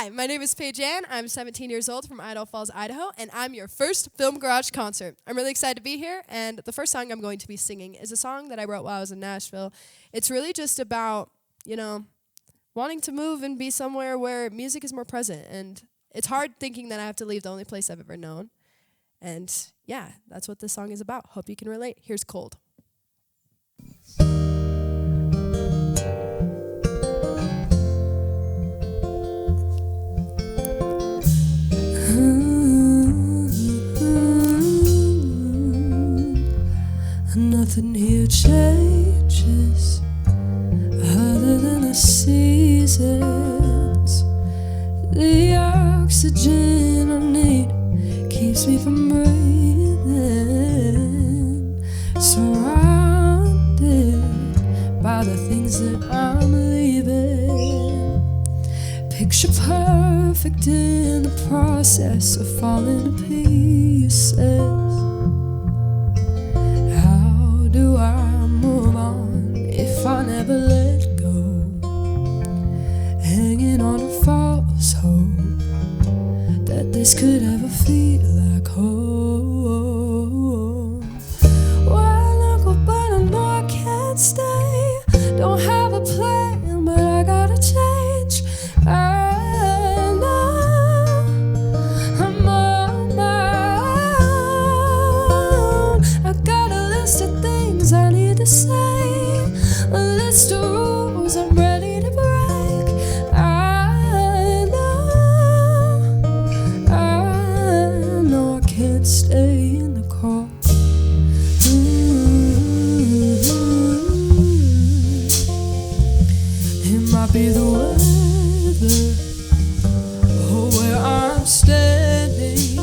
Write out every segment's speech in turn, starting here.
Hi, my name is Paige Anne. I'm 17 years old from Idaho Falls, Idaho, and I'm your first Film Garage concert. I'm really excited to be here, and the first song I'm going to be singing is a song that I wrote while I was in Nashville. It's really just about, wanting to move and be somewhere where music is more present, and it's hard thinking that I have to leave the only place I've ever known. And yeah, that's what this song is about. Hope you can relate. Here's Cold. Nothing here changes other than the seasons. The oxygen I need keeps me from breathing. Surrounded by the things that I'm leaving. Picture perfect in the process of falling to pieces. Do I move on if I never let go? Hanging on a false hope that this could ever feel like home. Well, Uncle, but I know I can't stay. Don't have a plan, but I gotta change. I know I'm on my own. I got a list of things I need to say, a list of rules I'm ready to break. I know I can't stay in the cold. It might be the weather or where I'm standing,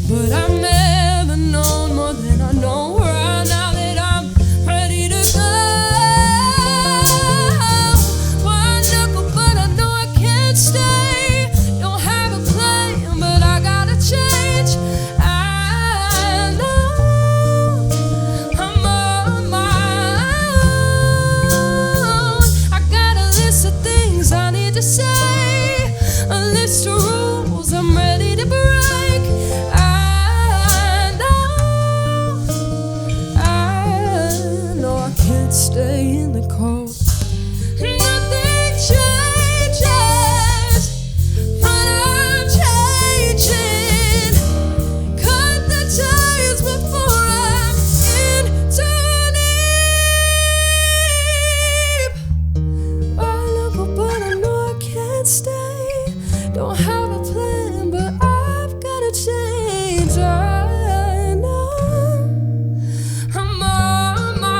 but I've never known more than I know right now that I'm ready to go. One knuckle, but I know I can't stay. Don't have a plan, but I gotta change. I know I'm on my own. I got a list of things I need to say, a list of rules I'm ready to break. Stay in the cold. Nothing changes, but I'm changing. Cut the ties before I'm in too deep. I look up, but I know I can't stay. Don't have a plan, but I've gotta change. I know I'm on my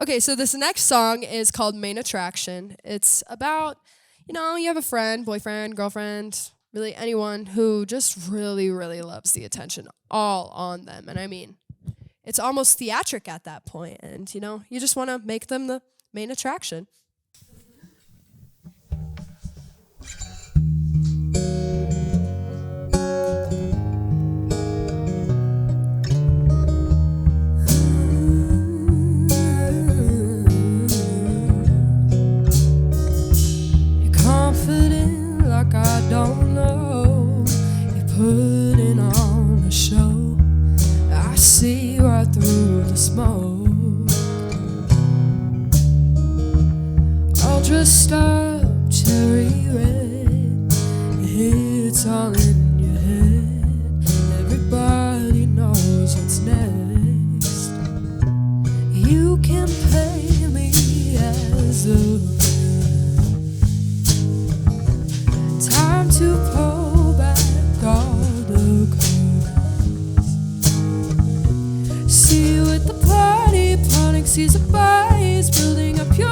Okay, so this next song is called Main Attraction. It's about, you have a friend, boyfriend, girlfriend, really anyone who just really, really loves the attention all on them. And I mean, it's almost theatric at that point. And, you just want to make them the main attraction. Like I don't know, you're putting on a show. I see right through the smoke. All dressed up, cherry red. It's all in your head. Everybody knows what's next. You can pay me as a time to pull back all the curtains. the party, parting sees a body's building up your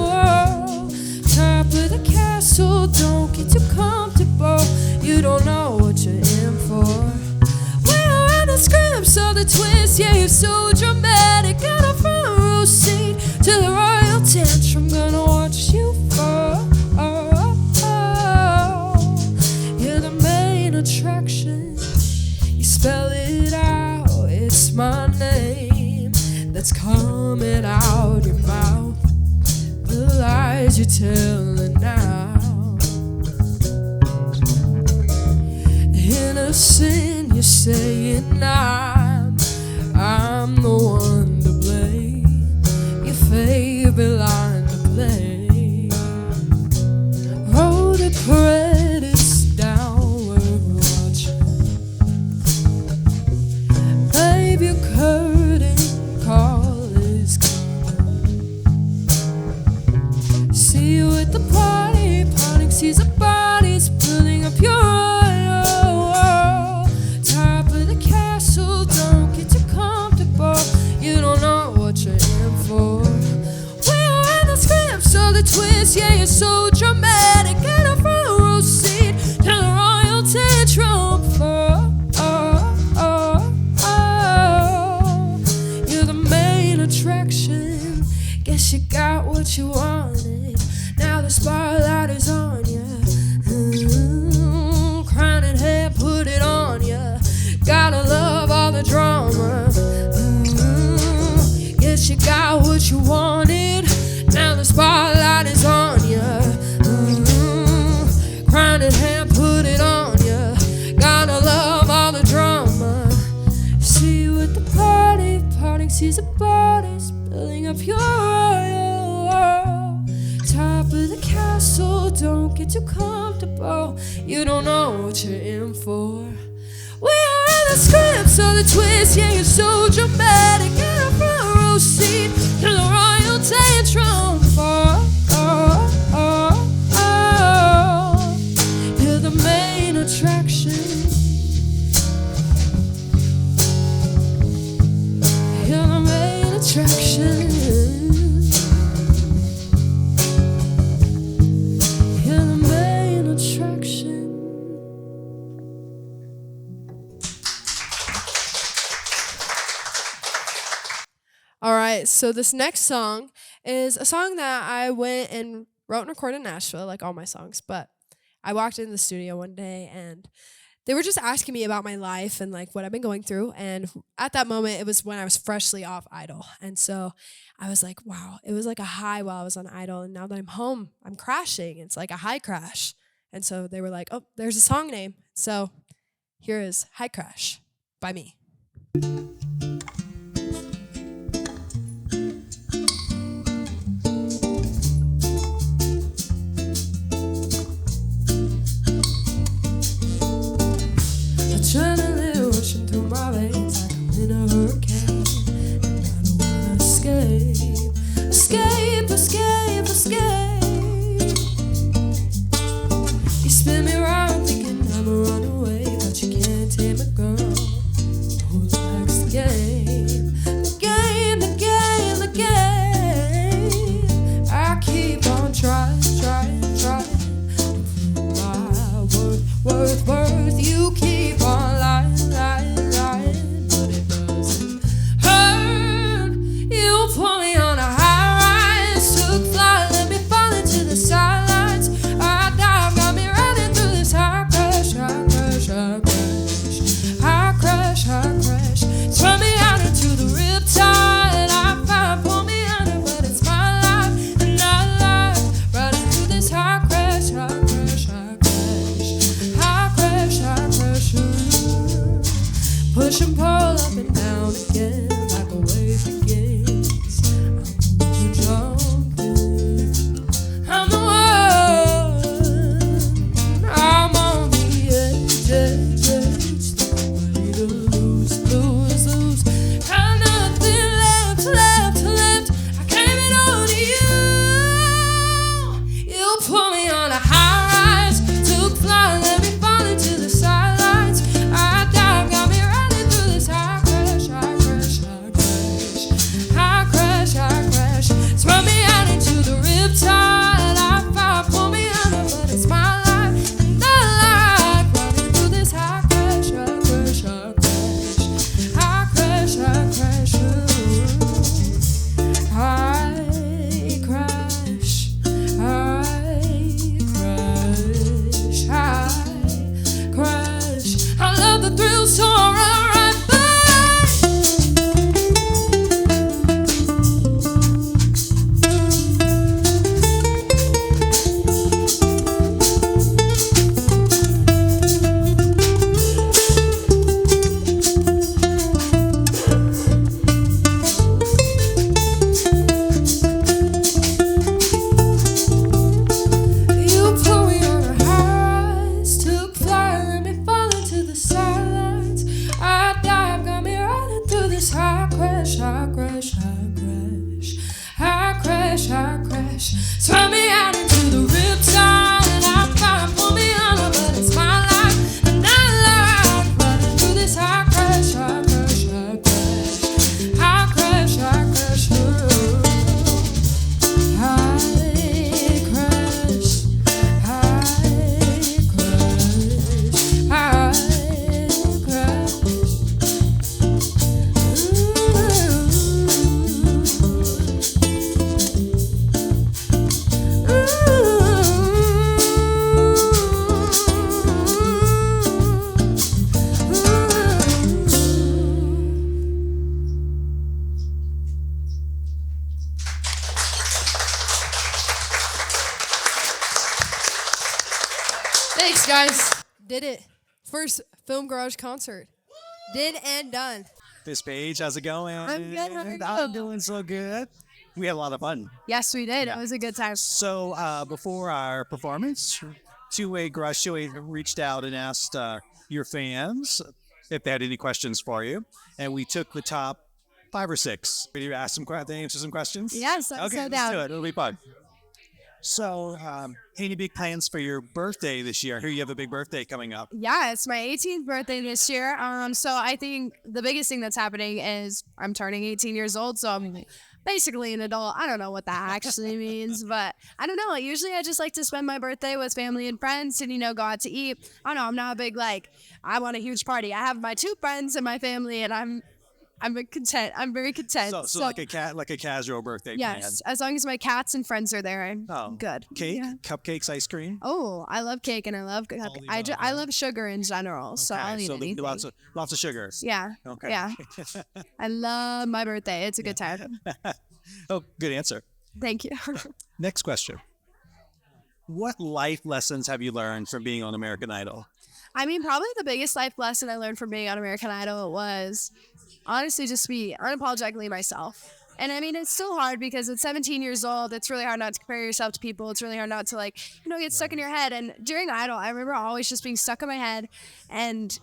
world. Top of the castle, don't get too comfortable. You don't know what you're in for. We're at the scripts of the twist, yeah, you're so dramatic. Got a front row seat to the royal tantrum, gonna watch you fall. You're the main attraction. You spell it out, it's my name that's coming out your mouth. The lies you're telling now. Innocent, you're saying I'm the one to blame. Your favorite line to play. Roll the credits down, we're watching. Babe, your curtain call is coming. See you at the party, parting sees a body's pulling up your oil. Top of the castle, don't get too comfortable. You don't know what you're in for. We're in the scripts of the twist, yeah, you're so dramatic. Got a front row seat to the royal tantrum. You're the main attraction. Guess you got what you wanted. Now the spotlight is on you. Crown and hair, put it on you. Gotta love all the drama. Guess you got what you wanted. Now the spotlight is on you. Crown and hair, put it on you. Gotta love all the drama. See you at the party, parting sees the bodies building up your royal. Top of the castle, don't get too comfortable. You don't know what you're in for. We are in the scripts of the twist, yeah, you're so dramatic. Got a front row seat to the royal tantrum. You're the main attraction. You're the main attraction. You're the main attraction. All right, so this next song is a song that I went and wrote and recorded in Nashville, like all my songs. But I walked into the studio one day and they were just asking me about my life and like what I've been going through. And at that moment, it was when I was freshly off Idol. And so I was like, wow, it was like a high while I was on Idol. And now that I'm home, I'm crashing. It's like a high crash. And so they were like, oh, there's a song name. So here is High Crash by me. Adrenaline rushing through my veins like I'm in a hurricane, and I don't wanna escape, escape, escape, escape. You spin me around thinking I'm a runaway, but you can't tame a girl who likes the game, the game, the game, the game. I keep on trying, trying, trying to prove my worth, worth, worth. You keep on lying, lying, lying, but it doesn't hurt. You pull me on a high rise, took flight, let me fall into the sidelines. I dive, got me running through this high crash, high crash, high crash, high crash, high crash. Turn me out into the riptide. I find, pull me under, but it's my life and not life. Running through this high crash, high crash, high crash, high crash, high crash. Thanks, guys. Did it. First Film Garage concert. Did and done. Miss Paige, how's it going? I'm good. How are you? I'm doing so good. We had a lot of fun. Yes, we did. It was a good time. So before our performance, Two-Way Garage Two-Way reached out and asked your fans if they had any questions for you, and we took the top 5 or 6. Did you ask some answer some questions? Yes, I'm Okay, so let's down. do it. It'll be fun. So, any big plans for your birthday this year? I hear you have a big birthday coming up. Yeah, it's my 18th birthday this year. So I think the biggest thing that's happening is I'm turning 18 years old. So I'm basically an adult. I don't know what that actually means, but I don't know. Usually I just like to spend my birthday with family and friends and, go out to eat. I don't know. I'm not a big, I want a huge party. I have my 2 friends and my family, and I'm content. I'm very content. So like a casual birthday yes, as long as my cats and friends are there, I'm good. Cake, Yeah. cupcakes, ice cream. Oh, I love cake and I love I love sugar in general. So I'll eat anything. lots of sugar. Yeah. Okay. Yeah. I love my birthday. It's a good time. Oh, good answer. Thank you. Next question. What life lessons have you learned from being on American Idol? I mean, probably the biggest life lesson I learned from being on American Idol was honestly just be unapologetically myself. And I mean, it's still hard because at 17 years old, it's really hard not to compare yourself to people. It's really hard not to get stuck in your head. And during Idol, I remember always just being stuck in my head. And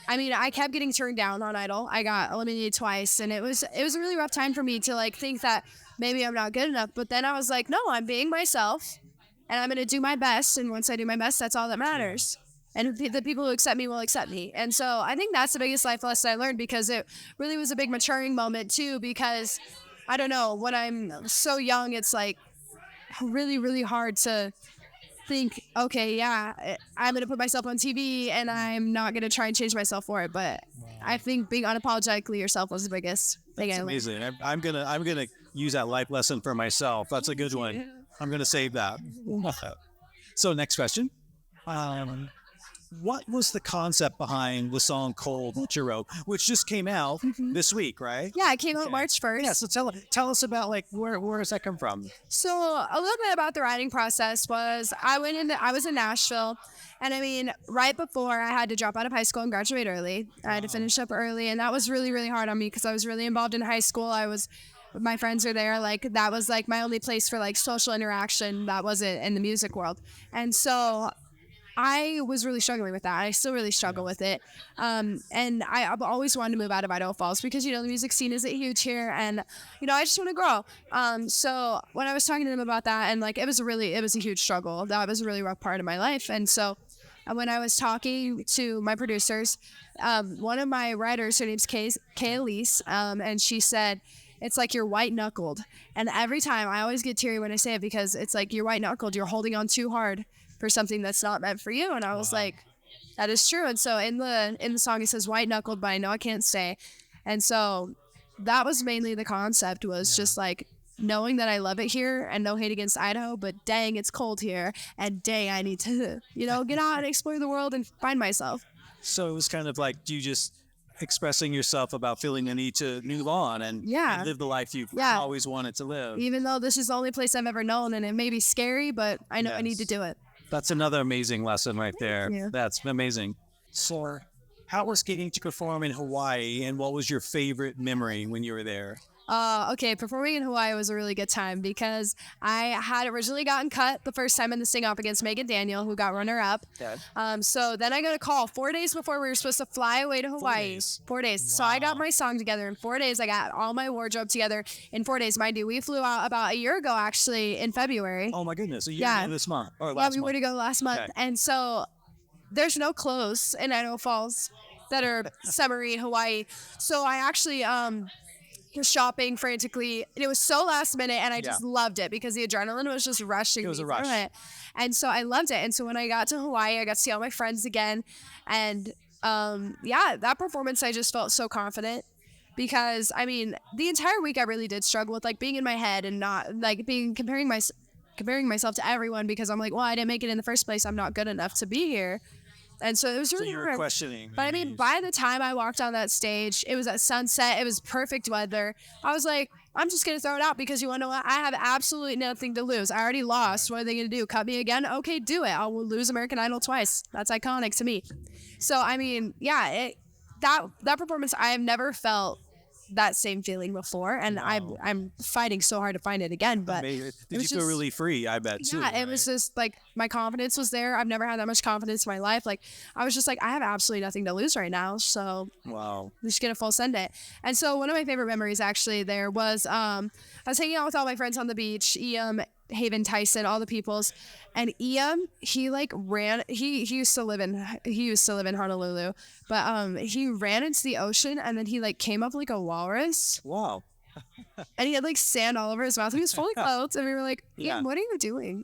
I mean, I kept getting turned down on Idol. I got eliminated twice, and it was a really rough time for me to think that maybe I'm not good enough. But then I was like, no, I'm being myself, and I'm gonna do my best. And once I do my best, that's all that matters. And the people who accept me will accept me. And so I think that's the biggest life lesson I learned, because it really was a big maturing moment too. Because I don't know, when I'm so young, it's really, really hard to think, okay, yeah, I'm going to put myself on TV and I'm not going to try and change myself for it. But I think being unapologetically yourself was the biggest thing I learned. Amazing. I'm gonna use that life lesson for myself. That's a good one. I'm gonna save that. So next question. What was the concept behind the song "Cold" that you wrote, which just came out this week, right? Yeah, it came out March 1st. Yeah. So tell us about where does that come from? So a little bit about the writing process was I was in Nashville, and I mean, right before I had to drop out of high school and graduate early. I had to finish up early, and that was really, really hard on me because I was really involved in high school. My friends are there. That was my only place for social interaction. That wasn't in the music world. And so I was really struggling with that. I still really struggle with it. And I've always wanted to move out of Idaho Falls because, the music scene isn't huge here. And, I just want to grow. So when I was talking to them about that, and it was a huge struggle. That was a really rough part of my life. And so when I was talking to my producers, one of my writers, her name's Kay Elise, and she said, it's like you're white knuckled. And every time I always get teary when I say it, because it's like you're white knuckled. You're holding on too hard for something that's not meant for you. And I was like, that is true. And so in the song, it says white knuckled, but I know I can't stay. And so that was mainly the concept, was just knowing that I love it here, and no hate against Idaho, but dang, it's cold here. And dang, I need to, get out and explore the world and find myself. So it was kind of you just expressing yourself about feeling the need to move on and live the life you've always wanted to live. Even though this is the only place I've ever known, and it may be scary, but I know I need to do it. That's another amazing lesson right there. you. That's amazing. So, how was getting to perform in Hawaii, and what was your favorite memory when you were there? Okay, performing in Hawaii was a really good time because I had originally gotten cut the first time in the sing-off against Megan Daniel, who got runner-up. So then I got a call 4 days before we were supposed to fly away to Hawaii. 4 days. Wow. So I got my song together in 4 days. I got all my wardrobe together in 4 days. Mind you, we flew out about a year ago, actually, in February. Oh my goodness, a year ago this month, or last month. Yeah, we were to go last month. Okay. And so there's no clothes in Idaho Falls that are summery in Hawaii. So I actually was shopping frantically. And it was so last minute, and I just loved it because the adrenaline was just rushing. It was a rush. And so I loved it. And so when I got to Hawaii, I got to see all my friends again. And that performance, I just felt so confident. Because, I mean, the entire week I really did struggle with being in my head and not comparing myself to everyone, because I'm like, well, I didn't make it in the first place. I'm not good enough to be here. And so it was really hard. Questioning. But I mean, by the time I walked on that stage, it was at sunset. It was perfect weather. I was like, I'm just going to throw it out because you want to know what? I have absolutely nothing to lose. I already lost. What are they going to do? Cut me again? Okay, do it. I will lose American Idol twice. That's iconic to me. So, I mean, yeah, that performance, I have never felt that same feeling before, and I'm fighting so hard to find it again. But Did you feel really free? I bet too. Yeah, it was just like my confidence was there. I've never had that much confidence in my life. Like I was just like, I have absolutely nothing to lose right now, so Wow. I'm just gonna full send it. And so one of my favorite memories actually there was I was hanging out with all my friends on the beach, Haven, Tyson, all the peoples, and he like ran. He used to live in Honolulu, but he ran into the ocean and then he like came up like a walrus. Wow. And he had like sand all over his mouth. He was fully clothed, and we were like, Ian, what are you doing?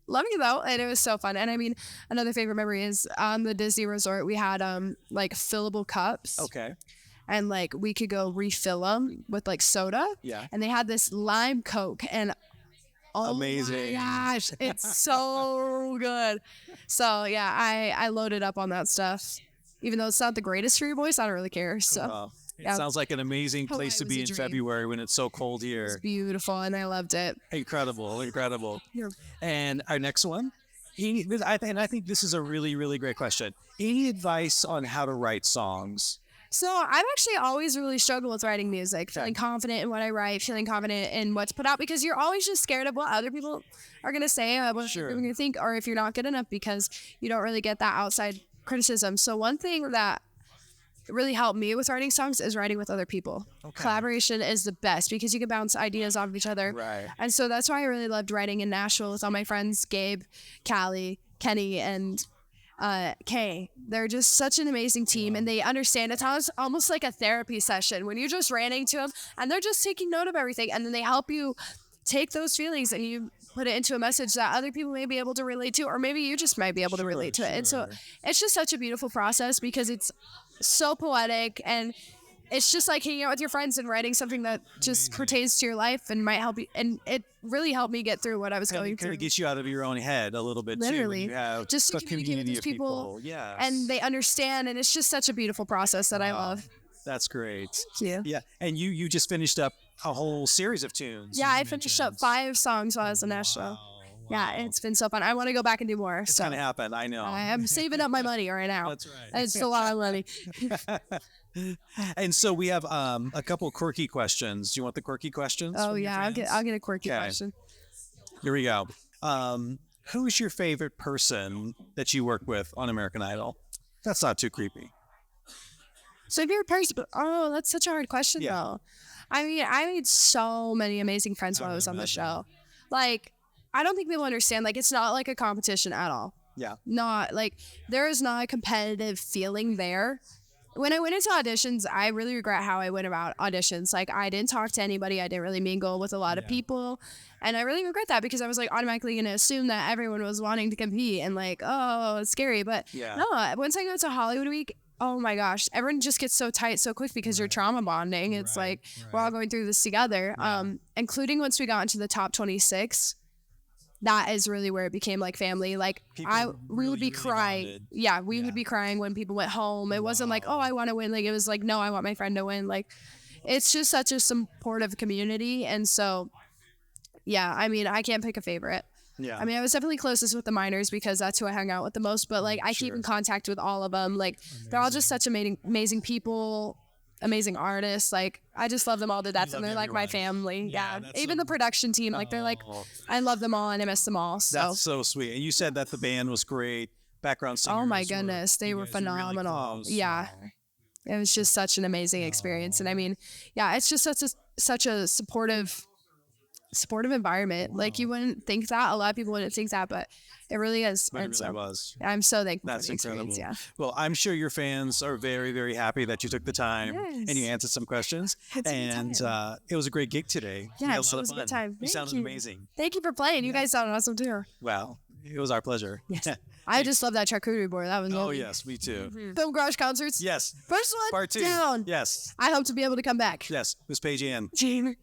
Love you though, and it was so fun. And I mean, another favorite memory is on the Disney resort. We had like fillable cups. Okay. And like we could go refill them with like soda. Yeah. And they had this lime Coke, and amazing. Oh my gosh, it's so good. So yeah, I loaded up on that stuff. Even though it's not the greatest for your voice, I don't really care. So it sounds like an amazing place to be in February when it's so cold here. It's beautiful, and I loved it. Incredible. Yeah. And our next one, I think this is a really, really great question. Any advice on how to write songs? So I've actually always really struggled with writing music, feeling confident in what I write, feeling confident in what's put out, because you're always just scared of what other people are going to say, what they're going to think, or if you're not good enough, because you don't really get that outside criticism. So one thing that really helped me with writing songs is writing with other people. Okay. Collaboration is the best because you can bounce ideas off of each other. Right. And so that's why I really loved writing in Nashville with all my friends, Gabe, Callie, Kenny, and Kay. They're just such an amazing team, and they understand. It's almost like a therapy session when you're just ranting to them and they're just taking note of everything, and then they help you take those feelings and you put it into a message that other people may be able to relate to, or maybe you just might be able to relate to it. And so it's just such a beautiful process because it's so poetic, and it's just like hanging out with your friends and writing something that just pertains to your life and might help you. And it really helped me get through what I was going through. Kind of gets you out of your own head a little bit Literally. too. You have just a to communicate with these people, yes. and they understand, and it's just such a beautiful process that I love. That's great. Thank you. Yeah, and you just finished up a whole series of tunes. Yeah, I finished up 5 songs while I was in Nashville. Wow. Yeah, it's been so fun. I want to go back and do more. It's gonna happen. I know. I am saving up my money right now. That's right. It's a lot of money. And so we have a couple quirky questions. Do you want the quirky questions? Oh yeah, I'll get a quirky question. Here we go. Who's your favorite person that you worked with on American Idol? That's not too creepy. So favorite person? Oh, that's such a hard question though. I mean, I made so many amazing friends while I was on the show. Like, I don't think people understand. Like, it's not like a competition at all. Yeah. Not like there is not a competitive feeling there. When I went into auditions, I really regret how I went about auditions. Like, I didn't talk to anybody. I didn't really mingle with a lot of people. And I really regret that because I was like automatically going to assume that everyone was wanting to compete and like, oh, it's scary. But no, once I go to Hollywood Week, oh my gosh, everyone just gets so tight so quick because you're trauma bonding. It's like we're all going through this together. Including once we got into the top 26. That is really where it became like family. Like we would be crying. Bonded. Yeah, we would be crying when people went home. It wasn't like, oh, I want to win. Like it was like, no, I want my friend to win. Like it's just such a supportive community. And so, yeah, I mean, I can't pick a favorite. Yeah. I mean, I was definitely closest with the minors because that's who I hung out with the most. But like, I keep in contact with all of them. Like they're all just such amazing people. Amazing artists. Like I just love them all to death, and they're like my family. Yeah. Even the production team, like they're like, I love them all and I miss them all. So that's so sweet. And you said that the band was great. Background singers. Oh my goodness, they were phenomenal. Really yeah. It was just such an amazing experience. And I mean, yeah, it's just such a supportive environment. Wow. Like you wouldn't think that. A lot of people wouldn't think that, but it really is. But it really was. I'm so thankful. That's for the incredible. Yeah. Well, I'm sure your fans are very, very happy that you took the time and you answered some questions. And it was a great gig today. Yeah, it was a good time. You sounded amazing. Thank you for playing. You guys sounded awesome too. Well, it was our pleasure. Yes. I just love that charcuterie board. That was lovely. Yes, me too. Mm-hmm. Film Garage concerts. Yes. First one Part 2. Down. Yes. I hope to be able to come back. Yes. It was Paige Anne. Gene.